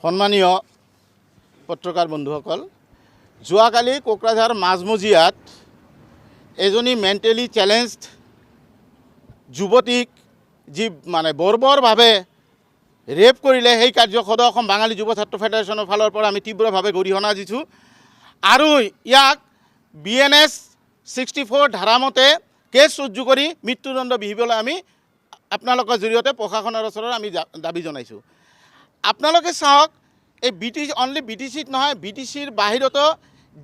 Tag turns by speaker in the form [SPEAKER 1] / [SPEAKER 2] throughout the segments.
[SPEAKER 1] সন্মানীয় পত্ৰকাৰ বন্ধুসকল, যোৱাকালি কোকৰাঝাৰ মাজমজিয়াত এজনী মেণ্টেলি চেলেঞ্জড যুৱতীক যি বৰ্বৰভাৱে ৰেপ কৰিলে, সেই কাৰ্যক সদৌ অসম বাঙালী যুৱ ছাত্ৰ ফেডাৰেশ্যনৰ ফালৰ পৰা আমি তীব্ৰভাৱে গৰিহণা দিছোঁ আৰু ইয়াক BNS 64 ধাৰামতে কেছ ৰুজু কৰি মৃত্যুদণ্ড বিহিবলৈ আমি আপোনালোকৰ জৰিয়তে প্ৰশাসনৰ ওচৰত আমি দাবী জনাইছোঁ। আপোনালোকে চাওক, এই অনলি BTCত নহয়, BTCৰ বাহিৰতো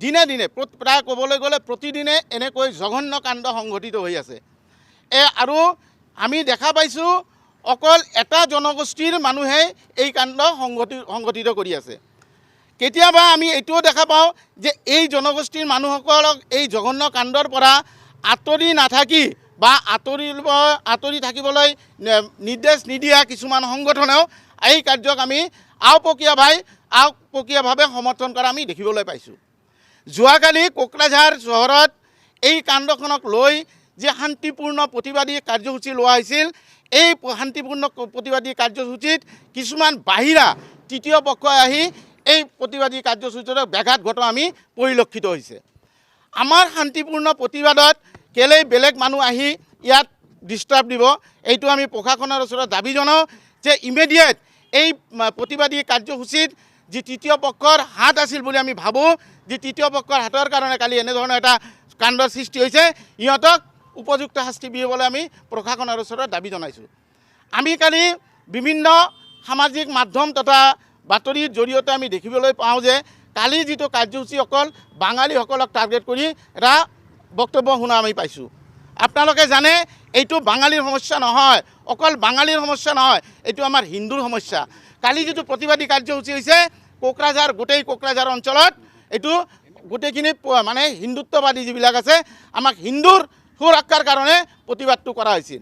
[SPEAKER 1] দিনে দিনে প্ৰায় ক'বলৈ গ'লে প্ৰতিদিনে এনেকৈ জঘন্য কাণ্ড সংঘটিত হৈ আছে। আৰু আমি দেখা পাইছোঁ অকল এটা জনগোষ্ঠীৰ মানুহে এই কাণ্ড সংঘটিত কৰি আছে। কেতিয়াবা আমি এইটোও দেখা পাওঁ যে এই জনগোষ্ঠীৰ মানুহসকলক এই জঘন্য কাণ্ডৰ পৰা আঁতৰি নাথাকি বা আঁতৰি থাকিবলৈ নিৰ্দেশ নিদিয়া কিছুমান সংগঠনেও এই কাৰ্যক আমি আওপকীয়াভাৱে সমৰ্থন কৰা আমি দেখিবলৈ পাইছোঁ। যোৱাকালি কোকৰাঝাৰ চহৰত এই কাণ্ডখনক লৈ যে শান্তিপূৰ্ণ প্ৰতিবাদী কাৰ্যসূচী লোৱা হৈছিল, এই শান্তিপূৰ্ণ প্ৰতিবাদী কাৰ্যসূচীত কিছুমান বাহিৰা তৃতীয় পক্ষই আহি এই প্ৰতিবাদী কাৰ্যসূচীত ব্যাঘাত ঘটোৱা আমি পৰিলক্ষিত হৈছে। আমাৰ শান্তিপূৰ্ণ প্ৰতিবাদত কেলেই বেলেগ মানুহ আহি ইয়াত ডিষ্টাৰ্ব দিব, এইটো আমি প্ৰশাসনৰ ওচৰত দাবী জনাওঁ যে ইমিডিয়েট এই প্ৰতিবাদী কাৰ্যসূচীত যি তৃতীয় পক্ষৰ হাত আছিল বুলি আমি ভাবোঁ, যে তৃতীয় পক্ষৰ হাতৰ কাৰণে কালি এনেধৰণৰ এটা কাণ্ডৰ সৃষ্টি হৈছে, ইহঁতক উপযুক্ত শাস্তি দিবলৈ আমি প্ৰশাসনৰ ওচৰত দাবী জনাইছোঁ। আমি কালি বিভিন্ন সামাজিক মাধ্যম তথা বাতৰিৰ জৰিয়তে আমি দেখিবলৈ পাওঁ যে কালি যিটো কাৰ্যসূচী অকল বাঙালীসকলক টাৰ্গেট কৰি এটা বক্তব্য শুনা আমি পাইছোঁ। আপোনালোকে জানে এইটো বাঙালীৰ সমস্যা নহয়, অকল বাঙালীৰ সমস্যা নহয়, এইটো আমাৰ হিন্দুৰ সমস্যা। কালি যিটো প্ৰতিবাদী কাৰ্যসূচী হৈছে গোটেই কোকৰাঝাৰ অঞ্চলত, এইটো গোটেইখিনি হিন্দুত্ববাদী যিবিলাক আছে, আমাক হিন্দুৰ সুৰক্ষাৰ কাৰণে প্ৰতিবাদটো কৰা হৈছিল।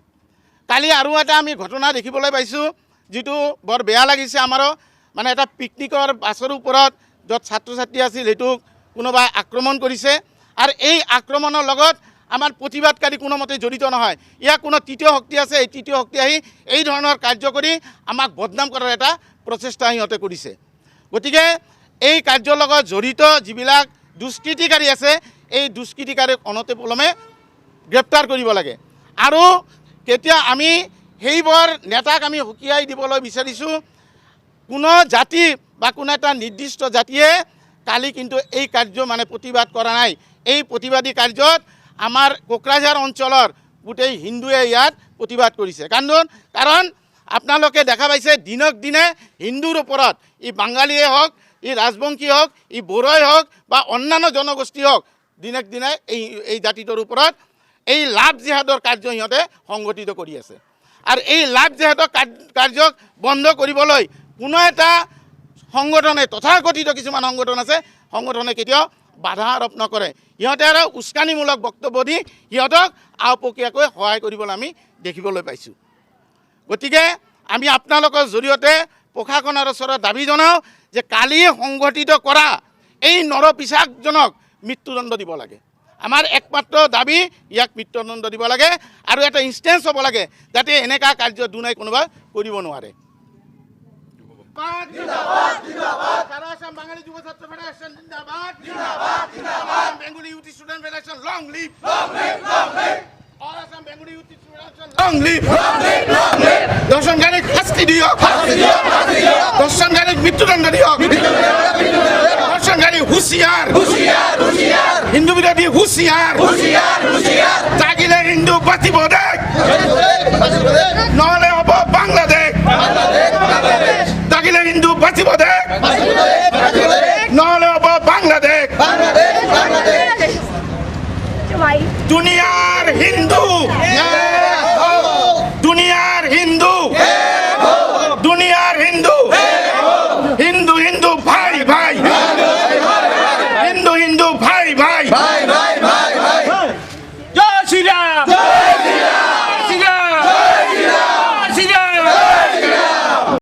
[SPEAKER 1] কালি আৰু এটা আমি ঘটনা দেখিবলৈ পাইছোঁ, যিটো বৰ বেয়া লাগিছে আমাৰো। এটা পিকনিকৰ বাছৰ ওপৰত য'ত ছাত্ৰ ছাত্ৰী আছিল সেইটোক কোনোবাই আক্ৰমণ কৰিছে, আৰু এই আক্ৰমণৰ লগত আমাৰ প্ৰতিবাদকাৰী কোনোমতে জড়িত নহয়। ইয়াৰ কোনো তৃতীয় শক্তি আছে, এই তৃতীয় শক্তি আহি এই ধৰণৰ কাৰ্য কৰি আমাক বদনাম কৰাৰ এটা প্ৰচেষ্টা সিহঁতে কৰিছে। গতিকে এই কাৰ্যৰ লগত জড়িত যিবিলাক দুষ্কৃতিকাৰী আছে, এই দুষ্কৃতিকাৰীক অনতিপলমে গ্ৰেপ্তাৰ কৰিব লাগে। আৰু কেতিয়া আমি সেইবোৰ নেতাক আমি সকীয়াই দিবলৈ বিচাৰিছোঁ, কোনো জাতি বা কোনো এটা নিৰ্দিষ্ট জাতিয়ে কালি কিন্তু এই কাৰ্য প্ৰতিবাদ কৰা নাই। এই প্ৰতিবাদী কাৰ্যত আমাৰ কোকৰাঝাৰ অঞ্চলৰ গোটেই হিন্দুৱে ইয়াত প্ৰতিবাদ কৰিছে। কাৰণ আপোনালোকে দেখা পাইছে দিনক দিনে হিন্দুৰ ওপৰত, ই বাঙালীয়ে হওক, ই ৰাজবংশী হওক, ই বড়োই হওক বা অন্যান্য জনগোষ্ঠী হওক, দিনক দিনে এই জাতিটোৰ ওপৰত এই লাভ জেহাদৰ কাৰ্য সিহঁতে সংগঠিত কৰি আছে। আৰু এই লাভ জেহাদৰ কাৰ্যক বন্ধ কৰিবলৈ কোনো এটা সংগঠনে, তথাকথিত কিছুমান সংগঠন আছে, সংগঠনে কেতিয়াও বাধা আৰোপ নকৰে। সিহঁতে আৰু উস্কানিমূলক বক্তব্য দি সিহঁতক আওপকীয়াকৈ সহায় কৰিবলৈ আমি দেখিবলৈ পাইছোঁ। গতিকে আমি আপোনালোকৰ জৰিয়তে প্ৰশাসনৰ ওচৰত দাবী জনাওঁ যে কালি সংগঠিত কৰা এই নৰপিচাকজনক মৃত্যুদণ্ড দিব লাগে। আমাৰ একমাত্ৰ দাবী, ইয়াক মৃত্যুদণ্ড দিব লাগে আৰু এটা ইনষ্টেঞ্চ হ'ব লাগে যাতে এনেকুৱা কাৰ্য দুনাই কোনোবা কৰিব নোৱাৰে। বাঙালী যুৱ ছাত্ৰ ফেডাৰেশ্যন জিন্দাবাদ, Bengali youth student federation long live, all Assam Bengali youth federation long live. দৰ্শনকাৰীক শাস্তি দিয়ক, দৰ্শনকাৰীক মৃত্যুদণ্ড দিয়ক, দৰ্শনকাৰী হুঁচিয়াৰ, হিন্দু বিৰোধী হুঁচিয়াৰ, জাগিলে হিন্দু বাচিব দেশ, নহ'লে হ'ব বাংলাদেশ। জাগিলে হিন্দু বাচিব দেশ, নহ'লে হ'ব বাংলাদেশ। দুনিয়াৰ হিন্দু